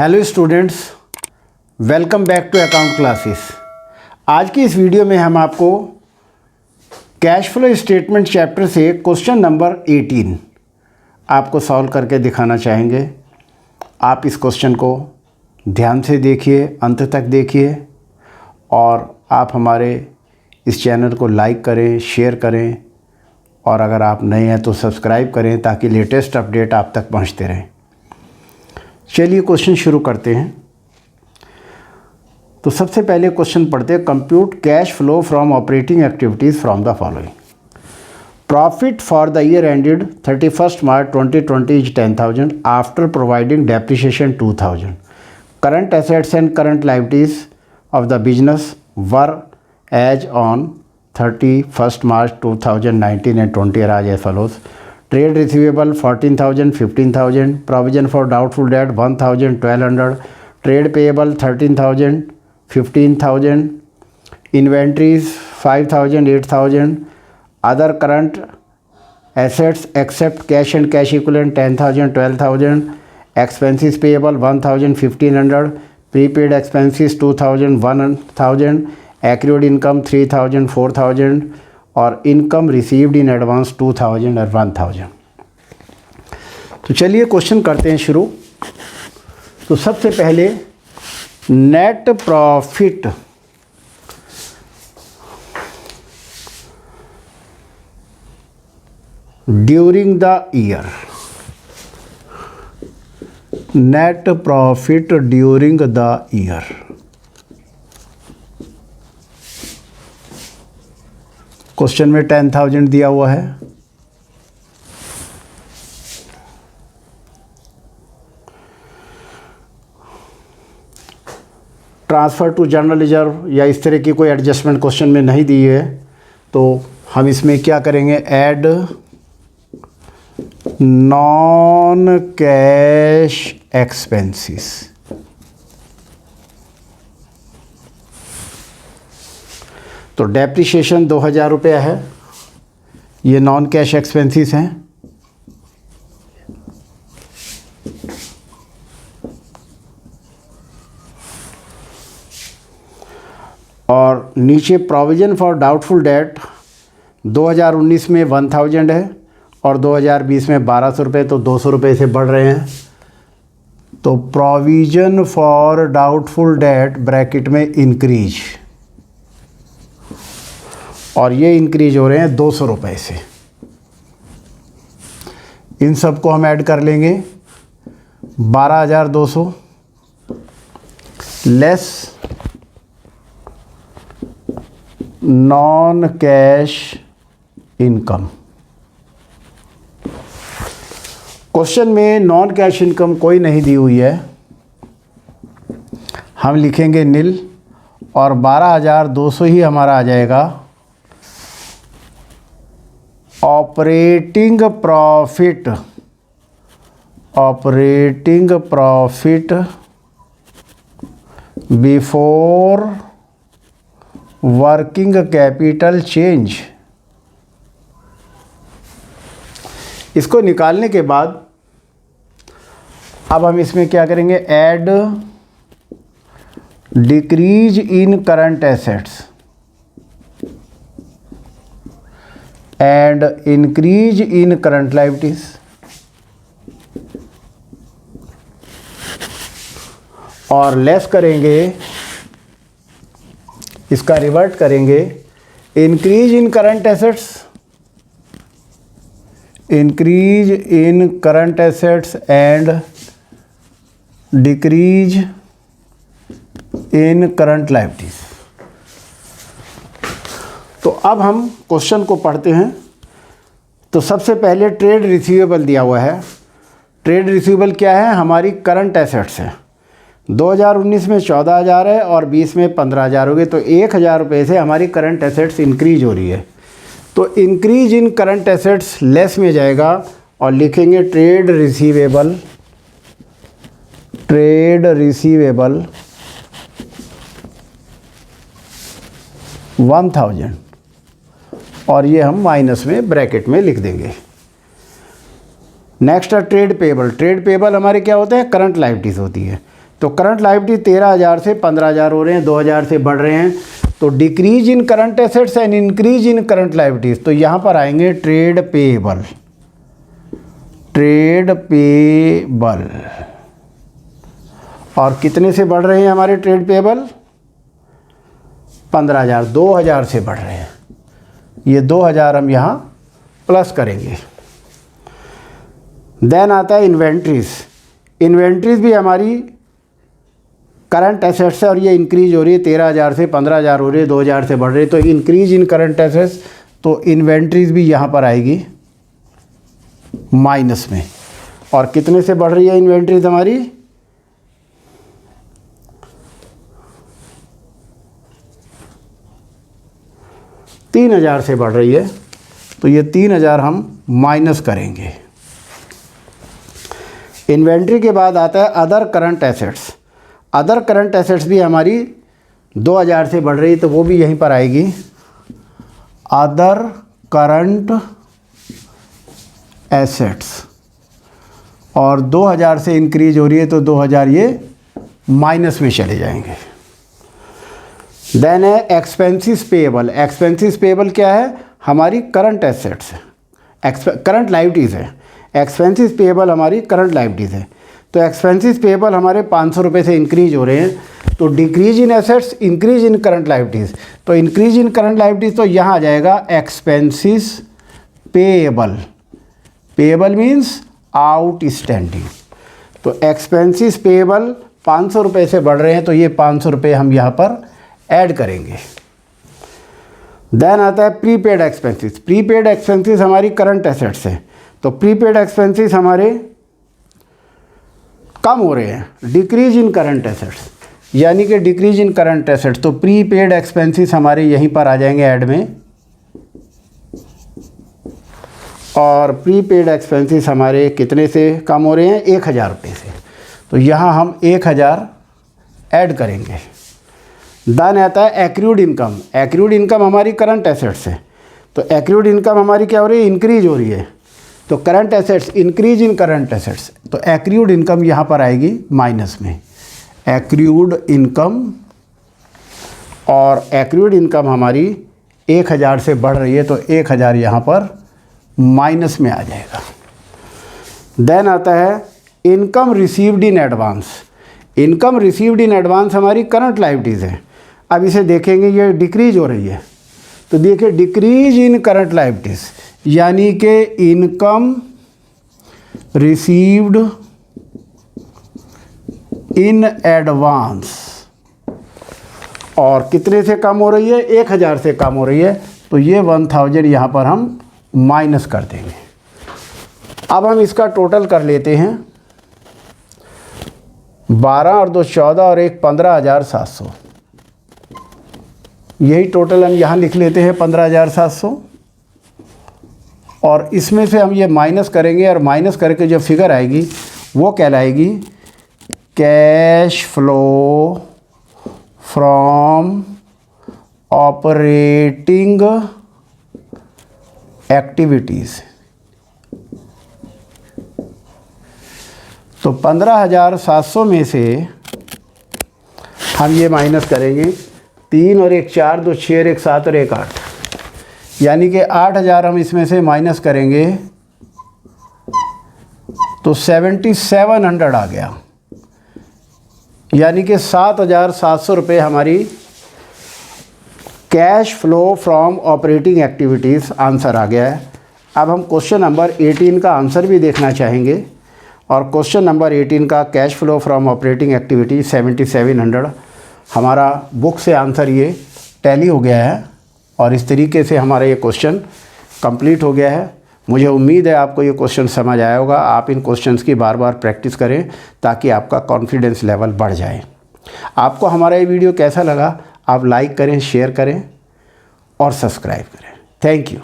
Hello students, welcome back to account classes. आज की इस वीडियो में हम आपको कैश फ्लो स्टेटमेंट चैप्टर से क्वेश्चन नंबर 18 आपको सॉल्व करके दिखाना चाहेंगे। आप इस क्वेश्चन को ध्यान से देखिए, अंत तक देखिए और आप हमारे इस चैनल को लाइक करें, शेयर करें और अगर आप नए हैं तो सब्सक्राइब करें ताकि लेटेस्ट अपडेट आप तक पहुंचते रहें। चलिए क्वेश्चन शुरू करते हैं। तो सबसे पहले क्वेश्चन पढ़ते हैं। Compute cash flow from operating activities from the following. Profit for the year ended 31 March 2020 is 10,000 after providing depreciation 2,000। Current assets and current liabilities of the business were as on 31 March 2019 and 20 are as follows. Trade receivable 14,000, 15,000. Provision for doubtful debt 1,000, 1,200. Trade payable 13,000, 15,000. Inventories 5,000, 8,000. Other current assets except cash and cash equivalent 10,000, 12,000. Expenses payable 1,000, 1,500. Prepaid expenses 2,000, 1,000. Accrued income 3,000, 4,000 और income received in advance 2,000 और 1,000। तो चलिए question करते हैं शुरू। तो सबसे पहले net profit during the year, net profit during the year. Question में 10,000 दिया हुआ है। ट्रांसफ़र टू जनरल रिजर्व या इस तरह की कोई एडजस्टमेंट क्वेश्चन में नहीं दी है, तो हम इसमें क्या करेंगे, ऐड नॉन कैश एक्सपेंसेस। तो डेप्रिसिएशन 2,000 रुपया है, ये नॉन कैश एक्सपेंसेस हैं। और नीचे प्रोविजन फॉर डाउटफुल डेट 2019 में 1,000 है और 2020 में 1,200 रुपये, तो 200 रुपये से बढ़ रहे हैं। तो provision for doubtful debt bracket में इंक्रीज, और ये इंक्रीज हो रहे हैं 200 रुपये से। इन सब को हम ऐड कर लेंगे, 12,200 less non cash income. Question में नॉन कैश इनकम कोई नहीं दी हुई है, हम लिखेंगे नील और 12,200 ही हमारा आ जाएगा operating profit. Operating profit before working capital change. इसको निकालने के बाद अब हम इसमें क्या करेंगे, add decrease in current assets and increase in current liabilities और लेस करेंगे, इसका रिवर्ट करेंगे, increase in current assets, increase in current assets and decrease in current liabilities. तो अब हम क्वेश्चन को पढ़ते हैं। तो सबसे पहले ट्रेड रिसीवेबल दिया हुआ है। ट्रेड रिसीवेबल क्या है, हमारी करंट एसेट्स है। 2019 में 14,000 है और 20 में 15,000 हो गए, तो 1,000 रुपये से हमारी करंट एसेट्स इंक्रीज हो रही है। तो increase in current assets less में जाएगा और लिखेंगे ट्रेड रिसीवेबल। ट्रेड रिसीवेबल 1,000 और ये हम माइनस में ब्रैकेट में लिख देंगे। नेक्स्ट है ट्रेड पेबल। ट्रेड पेबल हमारे क्या होते हैं, करंट लायबिलिटीज़ होती है। तो करंट लायबिलिटी 13,000 से 15,000 हो रहे हैं, 2,000 से बढ़ रहे हैं। तो decrease in current assets and increase in current liabilities, तो यहाँ पर आएंगे ट्रेड पेएबल। ट्रेड पेएबल और कितने से बढ़ रहे हैं हमारे ट्रेड पेएबल? 15,000, 2,000 से बढ़ रहे हैं। ये 2,000 हम यहाँ प्लस करेंगे। देन आता है इन्वेंट्रीज। इन्वेंट्रीज भी हमारी करंट एसेट्स है और ये इंक्रीज हो रही है, 13,000 से 15,000 हो रही है, 2,000 से बढ़ रही है। तो इंक्रीज इन करंट एसेट्स, तो इन्वेंट्रीज भी यहाँ पर आएगी माइनस में। और कितने से बढ़ रही है इन्वेंट्रीज हमारी? 3,000 से बढ़ रही है, तो ये 3,000 हम माइनस करेंगे। इन्वेंट्री के बाद आता है other current assets. Other current assets भी हमारी 2,000 से बढ़ रही है, तो वो भी यहीं पर आएगी। अदर करंट एसेट्स और 2,000 से इंक्रीज हो रही है, तो 2,000 ये माइनस में चले जाएंगे। देन है एक्सपेंसिस पेएबल। एक्सपेंसिस पेएबल क्या है? हमारी करंट एसेट्स है, करंट लायबिलिटीज़ है। एक्सपेंसिस पेएबल हमारी करंट लायबिलिटीज़ है। तो एक्सपेंसिस पेएबल हमारे 500 रुपये से इंक्रीज हो रहे हैं। तो decrease in assets, increase in current liabilities. तो इंक्रीज इन करंट लायबिलिटीज़, तो यहाँ आ जाएगा expenses payable. Payable means outstanding. तो एक्सपेंसिस पेएबल 500 रुपये से बढ़ रहे हैं, तो ये 500 रुपये हम यहाँ पर ऐड करेंगे। देन आता है प्रीपेड एक्सपेंसेस। प्रीपेड एक्सपेंसेस हमारी करंट एसेट्स है, तो प्रीपेड एक्सपेंसेस हमारे कम हो रहे हैं, डिक्रीज इन करंट एसेट्स, यानी कि डिक्रीज इन करंट एसेट्स। तो प्रीपेड एक्सपेंसेस हमारे यहीं पर आ जाएंगे ऐड में। और प्रीपेड एक्सपेंसेस हमारे कितने से कम हो रहे हैं? 1,000 रुपये से। तो यहाँ हम 1,000 ऐड करेंगे। देन आता है एक्रूड इनकम। एक्रूड इनकम हमारी करंट एसेट्स है, तो एक्रूड इनकम हमारी क्या हो रही है? इंक्रीज हो रही है। तो current assets, increase in current assets, तो एक्रूड इनकम यहाँ पर आएगी माइनस में। एक्रूड इनकम, और एक्रूड इनकम हमारी 1,000 से बढ़ रही है, तो 1,000 यहाँ पर माइनस में आ जाएगा। देन आता है income received in advance. Income received in advance हमारी करंट लायबिलिटीज़ है। अब इसे देखेंगे, ये डिक्रीज हो रही है, तो देखिए डिक्रीज इन करंट लायबिलिटीज़, यानी कि इनकम रिसीव्ड इन एडवांस, और कितने से कम हो रही है? 1,000 से कम हो रही है, तो ये 1,000 यहाँ पर हम माइनस कर देंगे। अब हम इसका टोटल कर लेते हैं। 12 और 2 14 और 1 15,700, यही टोटल हम यहाँ लिख लेते हैं 15,700। और इसमें से हम ये माइनस करेंगे, और माइनस करके जो फिगर आएगी वो कहलाएगी cash flow from operating activities. तो 15,700 में से हम ये माइनस करेंगे। 3 और 1 4, 2 6 और 1 7 और 1 8, यानी कि 8,000 हम इसमें से माइनस करेंगे, तो 7,700 आ गया, यानी कि 7,700 रुपये हमारी cash flow from operating activities answer आ गया है। अब हम क्वेश्चन नंबर 18 का आंसर भी देखना चाहेंगे, और क्वेश्चन नंबर 18 का cash flow from operating activity 7,700 हमारा बुक से आंसर ये टैली हो गया है, और इस तरीके से हमारा ये क्वेश्चन कंप्लीट हो गया है। मुझे उम्मीद है आपको ये क्वेश्चन समझ आया होगा। आप इन क्वेश्चंस की बार बार प्रैक्टिस करें ताकि आपका कॉन्फिडेंस लेवल बढ़ जाए। आपको हमारा ये वीडियो कैसा लगा? आप लाइक करें, शेयर करें और सब्सक्राइब करें। Thank you.